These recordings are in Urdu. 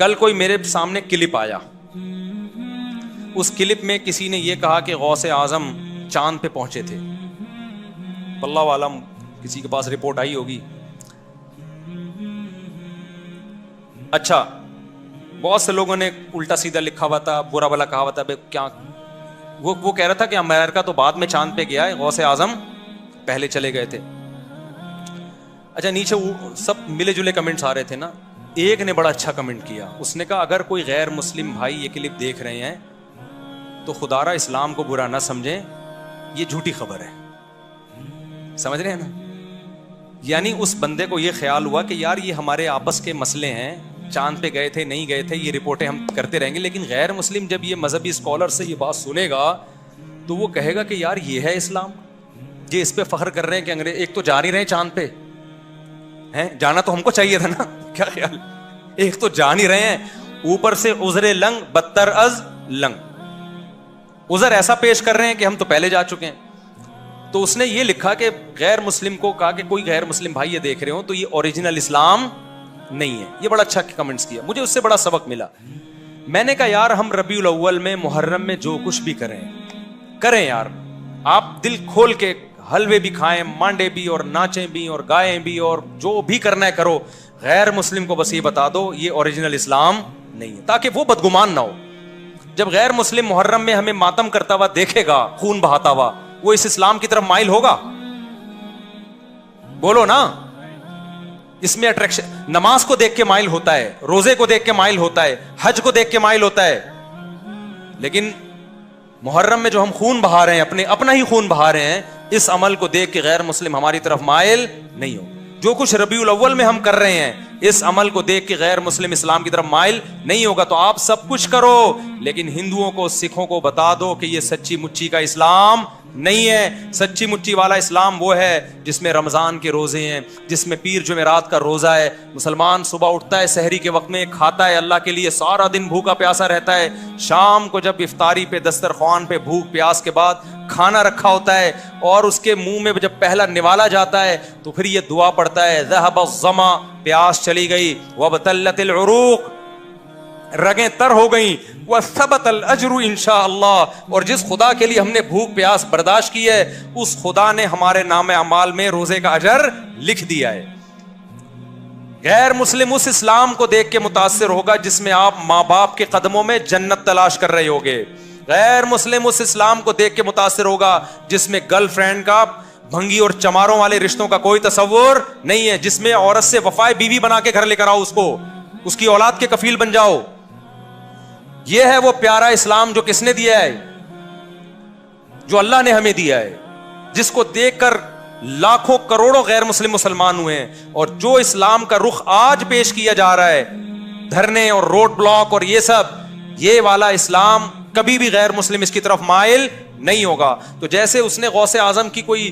کل کوئی میرے سامنے کلپ آیا, اس کلپ میں کسی نے یہ کہا کہ غوث اعظم چاند پہ پہنچے تھے. اللہ عالم کسی کے پاس رپورٹ آئی ہوگی. اچھا, بہت سے لوگوں نے الٹا سیدھا لکھا ہوا تھا, برا بلا کہا ہوا تھا. کیا وہ کہہ رہا تھا کہ امریکہ تو بعد میں چاند پہ گیا ہے, غوث اعظم پہلے چلے گئے تھے. اچھا, نیچے سب ملے جلے کمنٹس آ رہے تھے نا. ایک نے بڑا اچھا کمنٹ کیا, اس نے کہا اگر کوئی غیر مسلم بھائی یہ کلپ دیکھ رہے ہیں تو خدا را اسلام کو برا نہ سمجھیں, یہ جھوٹی خبر ہے. سمجھ رہے ہیں نا؟ یعنی اس بندے کو یہ خیال ہوا کہ یار یہ ہمارے آپس کے مسئلے ہیں, چاند پہ گئے تھے نہیں گئے تھے یہ رپورٹیں ہم کرتے رہیں گے, لیکن غیر مسلم جب یہ مذہبی اسکالر سے یہ بات سنے گا تو وہ کہے گا کہ یار یہ ہے اسلام. یہ اس پہ فخر کر رہے ہیں کہ انگریز ایک تو جا نہیں رہے چاند پہ ہیں, جانا تو ہم کو چاہیے تھا نا, کیا خیال, ایک تو جا نہیں رہے ہیں, اوپر سے عذر لنگ بدتر از لنگ, عذر ایسا پیش کر رہے ہیں کہ ہم تو پہلے جا چکے ہیں. تو اس نے یہ لکھا کہ غیر مسلم کو کہا کہ کوئی غیر مسلم بھائی یہ دیکھ رہے ہو تو یہ اوریجنل اسلام نہیں ہے. یہ بڑا اچھا کمنٹس کیا, مجھے اس سے بڑا سبق ملا. میں نے کہا یار ہم ربیع الاول میں محرم میں جو کچھ بھی کریں یار, آپ دل کھول کے حلوے بھی کھائیں, مانڈے بھی, اور ناچیں بھی, اور گائیں بھی, اور جو بھی کرنا ہے کرو. غیر مسلم کو بس یہ بتا دو یہ اوریجنل اسلام نہیں ہے, تاکہ وہ بدگمان نہ ہو. جب غیر مسلم محرم میں ہمیں ماتم کرتا ہوا دیکھے گا, خون بہاتا ہوا, وہ اس اسلام کی طرف مائل ہوگا؟ بولو نا. اس میں اٹریکشن, نماز کو دیکھ کے مائل ہوتا ہے, روزے کو دیکھ کے مائل ہوتا ہے, حج کو دیکھ کے مائل ہوتا ہے. لیکن محرم میں جو ہم خون بہا رہے ہیں, اپنا ہی خون بہا رہے ہیں, اس عمل کو دیکھ کے غیر مسلم ہماری طرف مائل نہیں ہو. جو کچھ ربیع الاول میں ہم کر رہے ہیں اس عمل کو دیکھ کے غیر مسلم اسلام کی طرف مائل نہیں ہوگا. تو آپ سب کچھ کرو لیکن ہندوؤں کو, سکھوں کو بتا دو کہ یہ سچی مچی کا اسلام نہیں ہے. سچی مچی والا اسلام وہ ہے جس میں رمضان کے روزے ہیں, جس میں پیر جمعرات کا روزہ ہے. مسلمان صبح اٹھتا ہے, سحری کے وقت میں کھاتا ہے اللہ کے لیے, سارا دن بھوکا پیاسا رہتا ہے. شام کو جب افطاری پہ دسترخوان پہ بھوک پیاس کے بعد کھانا رکھا ہوتا ہے اور اس کے منہ میں جب پہلا نوالا جاتا ہے تو پھر یہ دعا پڑھتا ہے, ذهب الظما, پیاس چلی گئی, وابتلت العروق, رگیں تر ہو گئیں, وثبت الاجر انشاءاللہ, اور جس خدا کے لیے ہم نے بھوک پیاس برداشت کی ہے اس خدا نے ہمارے نام اعمال میں روزے کا اجر لکھ دیا ہے. غیر مسلم اس اسلام کو دیکھ کے متاثر ہوگا جس میں آپ ماں باپ کے قدموں میں جنت تلاش کر رہے ہوگے. غیر مسلم اس اسلام کو دیکھ کے متاثر ہوگا جس میں گرل فرینڈ کا, بھنگی اور چماروں والے رشتوں کا کوئی تصور نہیں ہے, جس میں عورت سے وفائے بیوی بنا کے گھر لے کر آؤ, اس کو, اس کی اولاد کے کفیل بن جاؤ. یہ ہے وہ پیارا اسلام جو کس نے دیا ہے, جو اللہ نے ہمیں دیا ہے, جس کو دیکھ کر لاکھوں کروڑوں غیر مسلم مسلمان ہوئے ہیں. اور جو اسلام کا رخ آج پیش کیا جا رہا ہے, دھرنے اور روڈ بلاک اور یہ سب, یہ والا اسلام کبھی بھی غیر مسلم اس کی طرف مائل نہیں ہوگا. تو جیسے اس نے غوث اعظم کی کوئی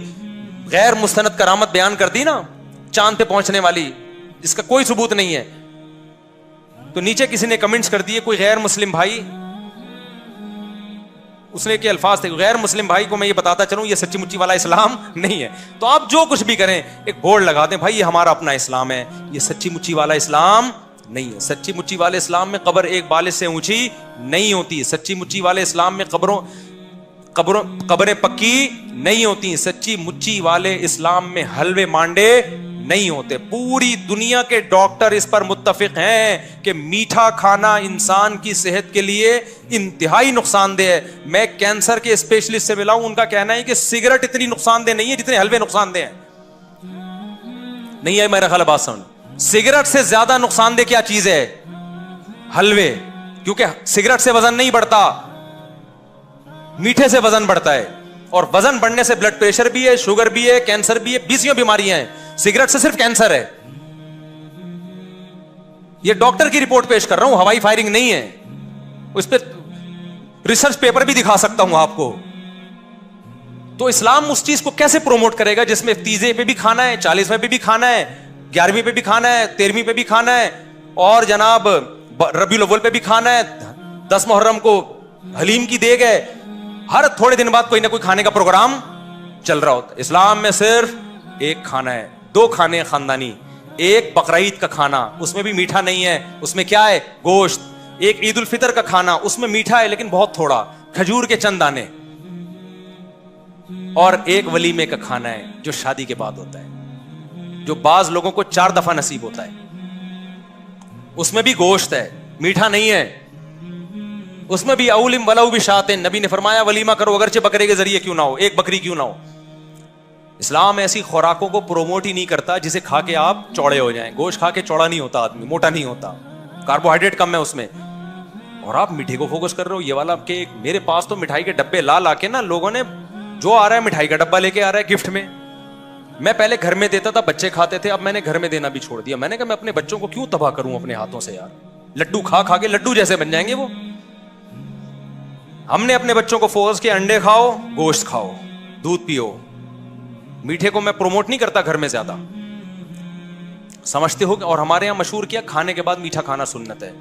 غیر مستند کرامت بیان کر دی نا, چاند پہ پہنچنے والی, جس کا کوئی ثبوت نہیں ہے, تو نیچے کسی نے کمنٹس کر دیے کوئی غیر مسلم بھائی, اس نے کے الفاظ تھے, غیر مسلم بھائی کو میں یہ بتاتا چلوں یہ سچی مچی والا اسلام نہیں ہے. تو آپ جو کچھ بھی کریں ایک بورڈ لگا دیں, بھائی یہ ہمارا اپنا اسلام ہے, یہ سچی مچی والا اسلام نہیں ہے. سچی مچی والے اسلام میں قبر ایک بالش سے اونچی نہیں ہوتی. سچی مچی والے اسلام میں قبریں پکی نہیں ہوتی. سچی مچی والے اسلام میں حلوے مانڈے نہیں ہوتے. پوری دنیا کے ڈاکٹر اس پر متفق ہیں کہ میٹھا کھانا انسان کی صحت کے لیے انتہائی نقصان دہ ہے. میں کینسر کے اسپیشلسٹ سے ملا ہوں, ان کا کہنا ہے کہ سگریٹ اتنی نقصان دہ نہیں ہے جتنے حلوے نقصان دہ ہیں. نہیں ہے میرا خیال بات سمجھ, سگریٹ سے زیادہ نقصان دہ کیا چیز ہے؟ حلوے. کیونکہ سگریٹ سے وزن نہیں بڑھتا, میٹھے سے وزن بڑھتا ہے, اور وزن بڑھنے سے بلڈ پریشر بھی ہے, شوگر بھی ہے, کینسر بھی ہے, 20 بیماریاں ہیں. سگریٹ سے صرف کینسر ہے. یہ ڈاکٹر کی رپورٹ پیش کر رہا ہوں, ہوائی فائرنگ نہیں ہے. اس پہ ریسرچ پیپر بھی دکھا سکتا ہوں آپ کو. تو اسلام اس چیز کو کیسے پروموٹ کرے گا جس میں تیزے پہ بھی کھانا ہے, 40ویں پہ بھی کھانا ہے, 11ویں پہ بھی کھانا ہے, 13ویں پہ بھی کھانا ہے, اور جناب ربیع الاول پہ بھی کھانا ہے, 10 محرم کو حلیم کی دیگ ہے, ہر تھوڑے دن بعد کوئی نہ کوئی کھانے کا پروگرام چل رہا ہوتا ہے. اسلام میں صرف ایک کھانا ہے, 2 کھانے خاندانی, ایک بقرعید کا کھانا اس میں بھی میٹھا نہیں ہے, اس میں کیا ہے, گوشت. ایک عید الفطر کا کھانا اس میں میٹھا ہے لیکن بہت تھوڑا, کھجور کے چند دانے. اور ایک ولیمے کا کھانا ہے جو شادی کے بعد ہوتا ہے, جو بعض لوگوں کو 4 دفعہ نصیب ہوتا ہے. اس میں بھی گوشت ہے, میٹھا نہیں ہے. اس میں بھی اولم ولو بشاتن, نبی نے فرمایا ولیمہ کرو اگرچہ بکرے کے ذریعے کیوں نہ ہو, ایک بکری کیوں نہ ہو. اسلام ایسی خوراکوں کو پروموٹ ہی نہیں کرتا جسے کھا کے آپ چوڑے ہو جائیں. گوشت کھا کے چوڑا نہیں ہوتا آدمی, موٹا نہیں ہوتا, کاربوہائیڈریٹ کم ہے اس میں. اور آپ میٹھے کو فوکس کر رہے ہو, یہ والا کیک. میرے پاس تو مٹھائی کے ڈبے لا کے نا لوگوں نے, جو آ رہا ہے مٹھائی کا ڈبہ لے کے آ رہا ہے گفٹ میں. میں پہلے گھر میں دیتا تھا, بچے کھاتے تھے, اب میں نے گھر میں دینا بھی چھوڑ دیا. میں نے کہا میں اپنے بچوں کو کیوں تباہ کروں اپنے ہاتھوں سے یار. لڈو کھا کے لڈو جیسے بن جائیں گے وہ. ہم نے اپنے بچوں کو فوکس کیا, انڈے کھاؤ, گوشت کھاؤ, دودھ پیو. میٹھے کو میں پروموٹ نہیں کرتا گھر میں زیادہ, سمجھتے ہو. اور ہمارے یہاں مشہور کیا, کھانے کے بعد میٹھا کھانا سنت ہے.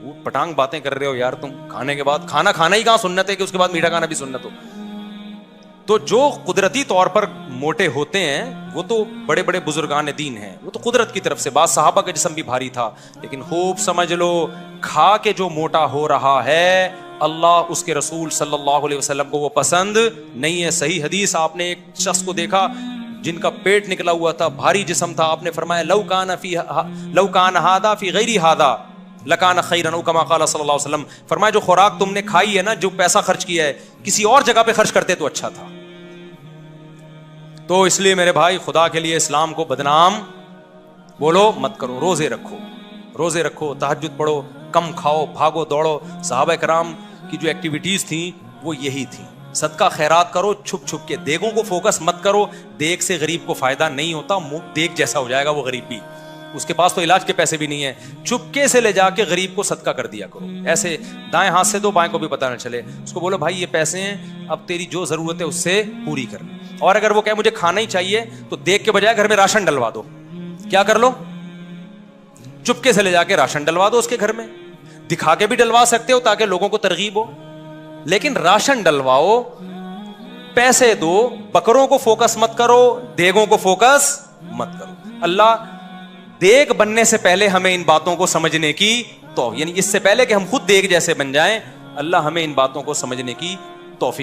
وہ پٹانگ باتیں کر رہے ہو یار تم. کھانے کے بعد کھانا ہی کہاں سنت ہے کہ اس کے بعد میٹھا کھانا بھی سنت ہو. تو جو قدرتی طور پر موٹے ہوتے ہیں وہ تو بڑے بڑے بزرگان دین ہیں, وہ تو قدرت کی طرف سے. بعض صحابہ کا جسم بھی بھاری تھا, لیکن خوب سمجھ لو کھا کے جو موٹا ہو رہا ہے, اللہ اس کے رسول صلی اللہ علیہ وسلم کو وہ پسند نہیں ہے. صحیح حدیث, آپ نے ایک شخص کو دیکھا جن کا پیٹ نکلا ہوا تھا, بھاری جسم تھا. آپ نے فرمایا لو کان ھذا فی غیر ھذا لکان خیرا, او کما قال صلی اللہ علیہ وسلم. فرمایا جو خوراک تم نے کھائی ہے نا, جو پیسہ خرچ کیا ہے, کسی اور جگہ پہ خرچ کرتے تو اچھا تھا. تو اس لیے میرے بھائی خدا کے لیے اسلام کو بدنام بولو مت کرو. روزے رکھو, تہجد پڑھو, کم کھاؤ, بھاگو دوڑو. صحابہ کرام کی جو ایکٹیویٹیز تھیں وہ یہی تھیں. صدقہ خیرات کرو چھپ چھپ کے, دیگوں کو فوکس مت کرو. دیگ سے غریب کو فائدہ نہیں ہوتا, دیگ جیسا ہو جائے گا وہ غریب بھی, اس کے پاس تو علاج کے پیسے بھی نہیں ہیں. چپکے سے لے جا کے غریب کو صدقہ کر دیا کرو, ایسے دائیں ہاتھ سے دو, بائیں کو بھی پتہ نہ چلے. اس کو بولو بھائی یہ پیسے ہیں, اب تیری جو ضرورت ہے اس سے پوری کر. اور اگر وہ کہے مجھے کھانا ہی چاہیے تو دیکھ کے بجائے گھر میں راشن ڈلوا دو. کیا کر لو, چپکے سے لے جا کے راشن ڈلوا دو اس کے گھر میں. دکھا کے بھی ڈلوا سکتے ہو تاکہ لوگوں کو ترغیب ہو, لیکن راشن ڈلواؤ, پیسے دو. بکروں کو فوکس مت کرو, دیگوں کو فوکس مت کرو. اللہ دیگ بننے سے پہلے ہمیں ان باتوں کو سمجھنے کی, تو یعنی اس سے پہلے کہ ہم خود دیگ جیسے بن جائیں, اللہ ہمیں ان باتوں کو سمجھنے کی توفیق